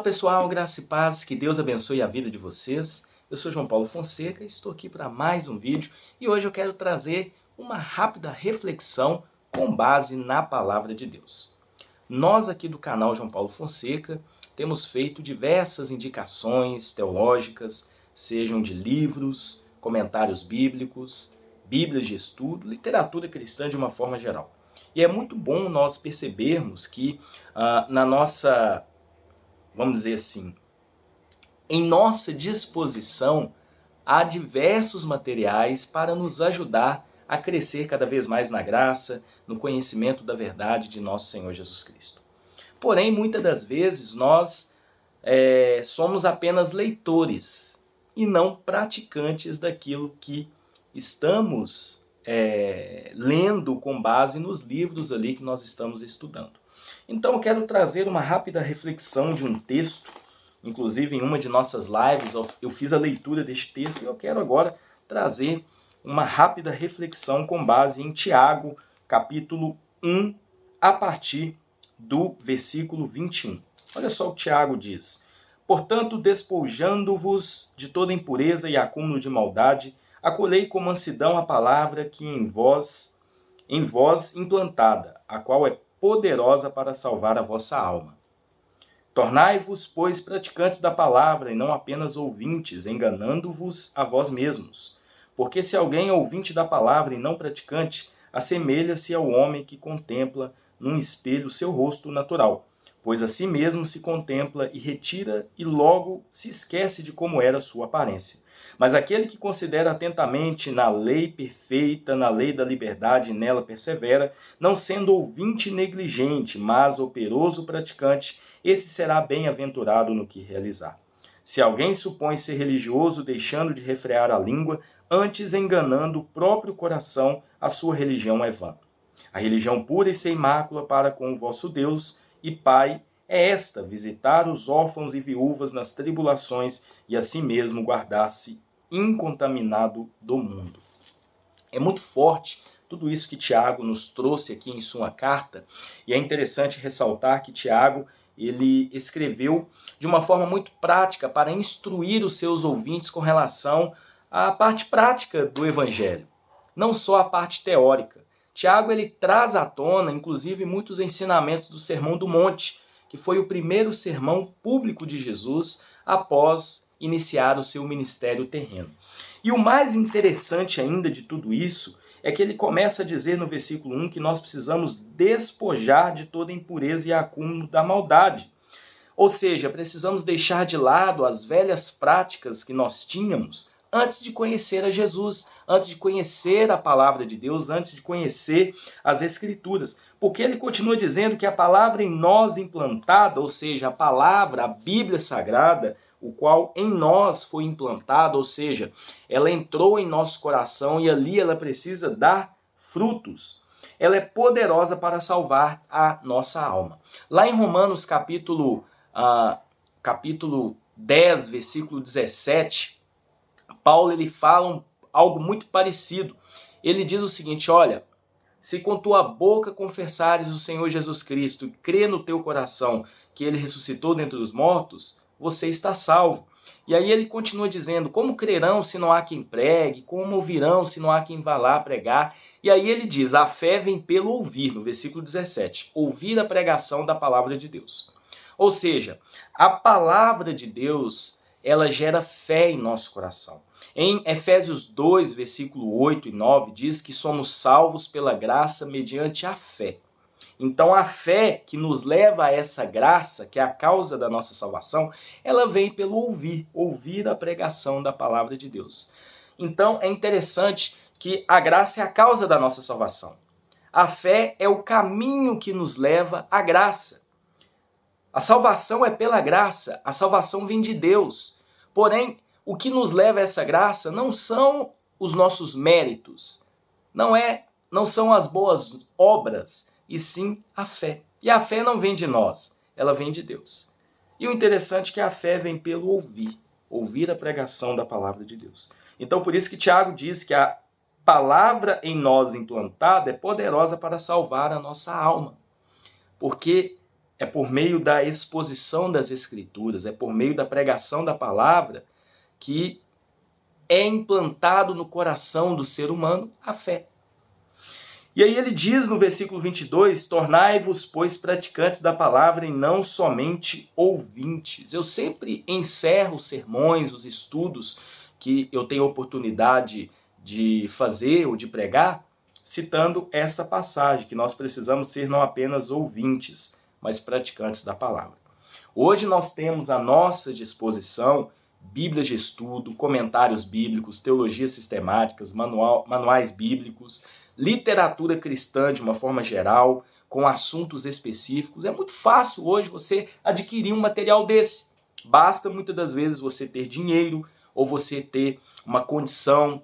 pessoal, graça e paz, que Deus abençoe a vida de vocês. Eu sou João Paulo Fonseca e estou aqui para mais um vídeo e hoje eu quero trazer uma rápida reflexão com base na palavra de Deus. Nós aqui do canal João Paulo Fonseca temos feito diversas indicações teológicas, sejam de livros, comentários bíblicos, bíblias de estudo, literatura cristã de uma forma geral. E é muito bom nós percebermos que na nossa, vamos dizer assim, em nossa disposição há diversos materiais para nos ajudar a crescer cada vez mais na graça, no conhecimento da verdade de nosso Senhor Jesus Cristo. Porém, muitas das vezes nós somos apenas leitores e não praticantes daquilo que estamos lendo com base nos livros ali que nós estamos estudando. Então eu quero trazer uma rápida reflexão de um texto, inclusive em uma de nossas lives eu fiz a leitura deste texto e eu quero agora trazer uma rápida reflexão com base em Tiago, capítulo 1, a partir do versículo 21. Olha só o que Tiago diz: portanto, despojando-vos de toda impureza e acúmulo de maldade, acolhei com mansidão a palavra que em vós implantada, a qual é poderosa para salvar a vossa alma. Tornai-vos, pois, praticantes da palavra e não apenas ouvintes, enganando-vos a vós mesmos. Porque se alguém é ouvinte da palavra e não praticante, assemelha-se ao homem que contempla num espelho seu rosto natural, pois a si mesmo se contempla e retira e logo se esquece de como era sua aparência. Mas aquele que considera atentamente na lei perfeita, na lei da liberdade, e nela persevera, não sendo ouvinte negligente, mas operoso praticante, esse será bem-aventurado no que realizar. Se alguém supõe ser religioso, deixando de refrear a língua, antes enganando o próprio coração, a sua religião é vã. A religião pura e sem mácula para com o vosso Deus e Pai é esta: visitar os órfãos e viúvas nas tribulações e assim mesmo guardar-se incontaminado do mundo. É muito forte tudo isso que Tiago nos trouxe aqui em sua carta, e é interessante ressaltar que Tiago ele escreveu de uma forma muito prática para instruir os seus ouvintes com relação à parte prática do Evangelho, não só a parte teórica. Tiago ele traz à tona, inclusive, muitos ensinamentos do Sermão do Monte, que foi o primeiro sermão público de Jesus após iniciar o seu ministério terreno. E o mais interessante ainda de tudo isso é que ele começa a dizer no versículo 1 que nós precisamos despojar de toda impureza e acúmulo da maldade. Ou seja, precisamos deixar de lado as velhas práticas que nós tínhamos antes de conhecer a Jesus, antes de conhecer a palavra de Deus, antes de conhecer as Escrituras. Porque ele continua dizendo que a palavra em nós implantada, ou seja, a palavra, a Bíblia Sagrada, o qual em nós foi implantado, ou seja, ela entrou em nosso coração e ali ela precisa dar frutos. Ela é poderosa para salvar a nossa alma. Lá em Romanos capítulo 10, versículo 17, Paulo ele fala algo muito parecido. Ele diz o seguinte: olha, se com tua boca confessares o Senhor Jesus Cristo e crê no teu coração que ele ressuscitou dentre os mortos, você está salvo. E aí ele continua dizendo: como crerão se não há quem pregue? Como ouvirão se não há quem vá lá pregar? E aí ele diz: a fé vem pelo ouvir, no versículo 17. Ouvir a pregação da palavra de Deus. Ou seja, a palavra de Deus, ela gera fé em nosso coração. Em Efésios 2, versículo 8 e 9, diz que somos salvos pela graça mediante a fé. Então a fé que nos leva a essa graça, que é a causa da nossa salvação, ela vem pelo ouvir a pregação da palavra de Deus. Então é interessante que a graça é a causa da nossa salvação. A fé é o caminho que nos leva à graça. A salvação é pela graça, a salvação vem de Deus. Porém, o que nos leva a essa graça não são os nossos méritos, não são as boas obras, e sim a fé. E a fé não vem de nós, ela vem de Deus. E o interessante é que a fé vem pelo ouvir a pregação da palavra de Deus. Então por isso que Tiago diz que a palavra em nós implantada é poderosa para salvar a nossa alma. Porque é por meio da exposição das Escrituras, é por meio da pregação da palavra que é implantado no coração do ser humano a fé. E aí ele diz no versículo 22, tornai-vos, pois, praticantes da palavra e não somente ouvintes. Eu sempre encerro os sermões, os estudos que eu tenho oportunidade de fazer ou de pregar, citando essa passagem, que nós precisamos ser não apenas ouvintes, mas praticantes da palavra. Hoje nós temos à nossa disposição Bíblias de estudo, comentários bíblicos, teologias sistemáticas, manuais bíblicos, literatura cristã de uma forma geral, com assuntos específicos. É muito fácil hoje você adquirir um material desse. Basta muitas das vezes você ter dinheiro ou você ter uma condição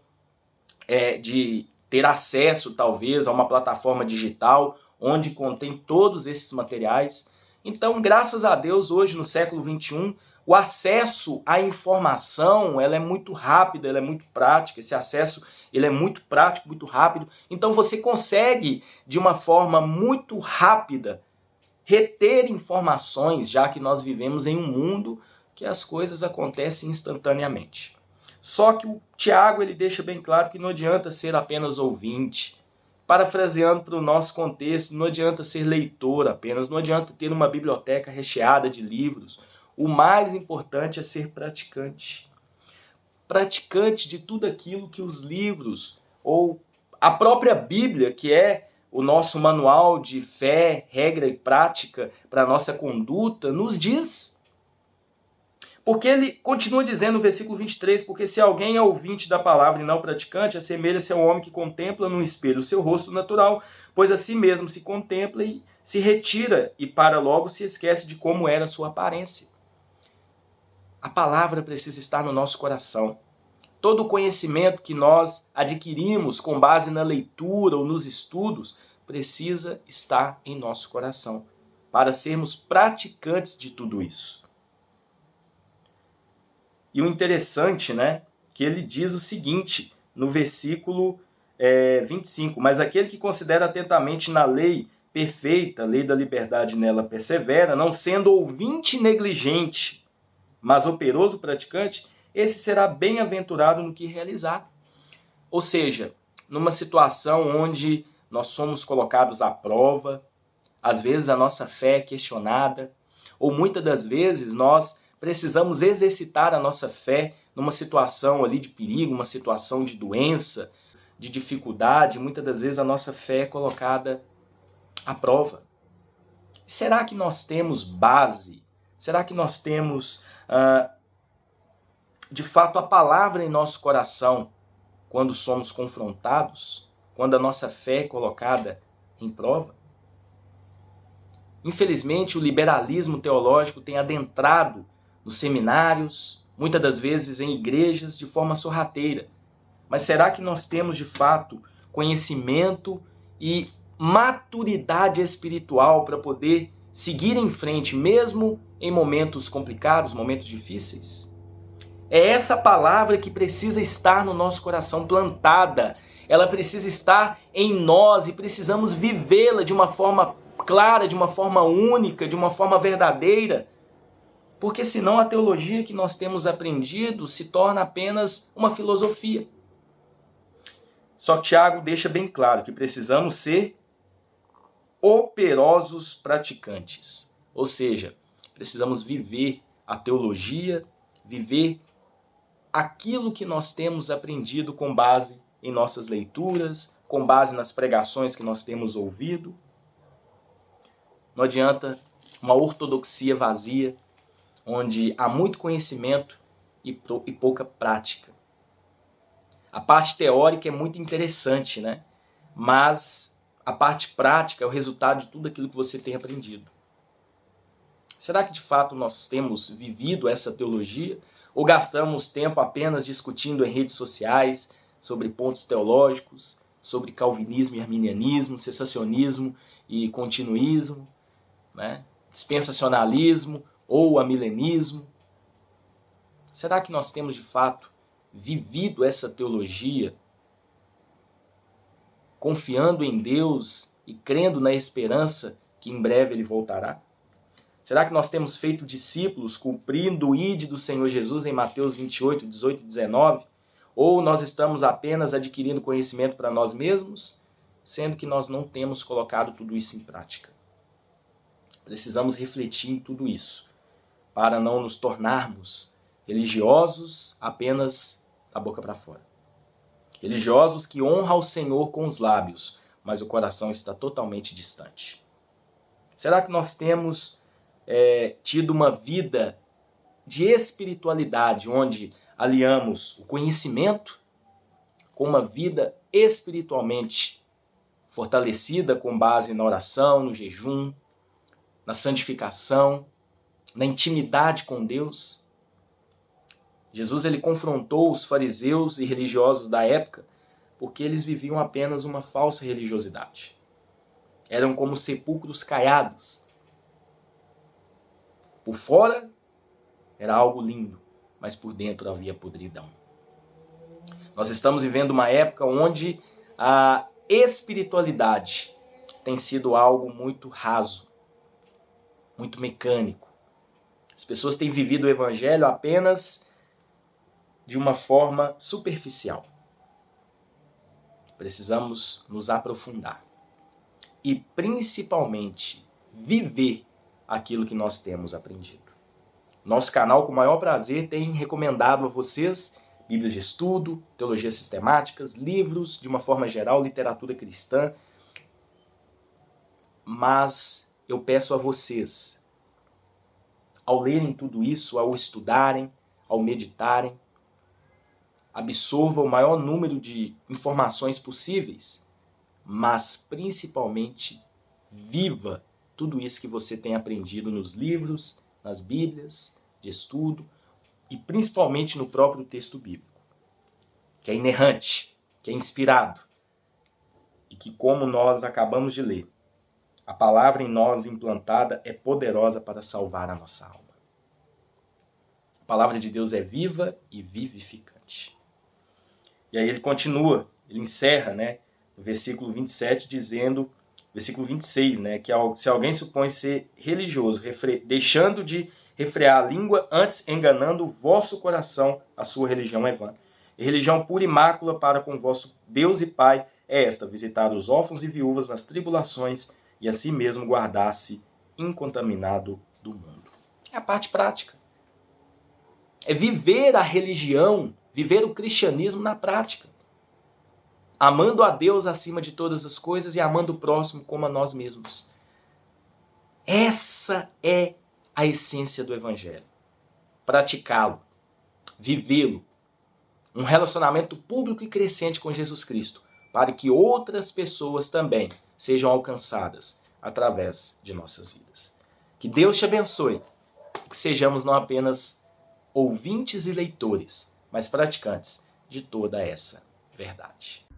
de ter acesso talvez a uma plataforma digital onde contém todos esses materiais. Então, graças a Deus, hoje no século XXI, o acesso à informação ela é muito rápida, ela é muito prática. Esse acesso ele é muito prático, muito rápido. Então você consegue, de uma forma muito rápida, reter informações, já que nós vivemos em um mundo que as coisas acontecem instantaneamente. Só que o Tiago ele deixa bem claro que não adianta ser apenas ouvinte. Parafraseando para o nosso contexto, não adianta ser leitor apenas, não adianta ter uma biblioteca recheada de livros. O mais importante é ser praticante. Praticante de tudo aquilo que os livros ou a própria Bíblia, que é o nosso manual de fé, regra e prática para a nossa conduta, nos diz. Porque ele continua dizendo no versículo 23, porque se alguém é ouvinte da palavra e não praticante, assemelha-se ao homem que contempla no espelho o seu rosto natural, pois a si mesmo se contempla e se retira e para logo se esquece de como era a sua aparência. A palavra precisa estar no nosso coração. Todo o conhecimento que nós adquirimos com base na leitura ou nos estudos precisa estar em nosso coração para sermos praticantes de tudo isso. E o interessante, que ele diz o seguinte no versículo 25, mas aquele que considera atentamente na lei perfeita, a lei da liberdade nela persevera, não sendo ouvinte negligente, mas operoso praticante, esse será bem-aventurado no que realizar. Ou seja, numa situação onde nós somos colocados à prova, às vezes a nossa fé é questionada, ou muitas das vezes nós precisamos exercitar a nossa fé numa situação ali de perigo, uma situação de doença, de dificuldade, muitas das vezes a nossa fé é colocada à prova. Será que nós temos base? Será que nós temos de fato a palavra em nosso coração quando somos confrontados, quando a nossa fé é colocada em prova? Infelizmente, o liberalismo teológico tem adentrado nos seminários, muitas das vezes em igrejas, de forma sorrateira. Mas será que nós temos de fato conhecimento e maturidade espiritual para poder seguir em frente, mesmo em momentos complicados, momentos difíceis? É essa palavra que precisa estar no nosso coração plantada. Ela precisa estar em nós e precisamos vivê-la de uma forma clara, de uma forma única, de uma forma verdadeira. Porque senão a teologia que nós temos aprendido se torna apenas uma filosofia. Só que Tiago deixa bem claro que precisamos ser operosos praticantes. Ou seja, precisamos viver a teologia, viver aquilo que nós temos aprendido com base em nossas leituras, com base nas pregações que nós temos ouvido. Não adianta uma ortodoxia vazia, onde há muito conhecimento e pouca prática. A parte teórica é muito interessante, mas a parte prática é o resultado de tudo aquilo que você tem aprendido. Será que de fato nós temos vivido essa teologia? Ou gastamos tempo apenas discutindo em redes sociais sobre pontos teológicos, sobre calvinismo e arminianismo, cessacionismo e continuismo, dispensacionalismo ou amilenismo? Será que nós temos de fato vivido essa teologia, confiando em Deus e crendo na esperança que em breve Ele voltará? Será que nós temos feito discípulos cumprindo o ide do Senhor Jesus em Mateus 28, 18 e 19? Ou nós estamos apenas adquirindo conhecimento para nós mesmos, sendo que nós não temos colocado tudo isso em prática? Precisamos refletir em tudo isso, para não nos tornarmos religiosos apenas da boca para fora. Religiosos que honram ao Senhor com os lábios, mas o coração está totalmente distante. Será que nós temos tido uma vida de espiritualidade, onde aliamos o conhecimento com uma vida espiritualmente fortalecida com base na oração, no jejum, na santificação, na intimidade com Deus? Jesus ele confrontou os fariseus e religiosos da época porque eles viviam apenas uma falsa religiosidade. Eram como sepulcros caiados. Por fora era algo lindo, mas por dentro havia podridão. Nós estamos vivendo uma época onde a espiritualidade tem sido algo muito raso, muito mecânico. As pessoas têm vivido o evangelho apenas de uma forma superficial. Precisamos nos aprofundar e principalmente viver aquilo que nós temos aprendido. Nosso canal, com o maior prazer, tem recomendado a vocês Bíblias de estudo, teologias sistemáticas, livros, de uma forma geral, literatura cristã. Mas eu peço a vocês, ao lerem tudo isso, ao estudarem, ao meditarem, absorva o maior número de informações possíveis, mas principalmente viva tudo isso que você tem aprendido nos livros, nas Bíblias de estudo e principalmente no próprio texto bíblico, que é inerrante, que é inspirado e que, como nós acabamos de ler, a palavra em nós implantada é poderosa para salvar a nossa alma. A palavra de Deus é viva e vivificante. E aí ele continua, ele encerra, no versículo 27, dizendo, versículo 26, que se alguém supõe ser religioso, deixando de refrear a língua, antes enganando o vosso coração, a sua religião é vã. E religião pura e mácula para com vosso Deus e Pai é esta, visitar os órfãos e viúvas nas tribulações e a si mesmo guardar-se incontaminado do mundo. É a parte prática. É viver a religião, viver o cristianismo na prática. Amando a Deus acima de todas as coisas e amando o próximo como a nós mesmos. Essa é a essência do Evangelho. Praticá-lo, vivê-lo. Um relacionamento público e crescente com Jesus Cristo, para que outras pessoas também sejam alcançadas através de nossas vidas. Que Deus te abençoe, que sejamos não apenas ouvintes e leitores, mas praticantes de toda essa verdade.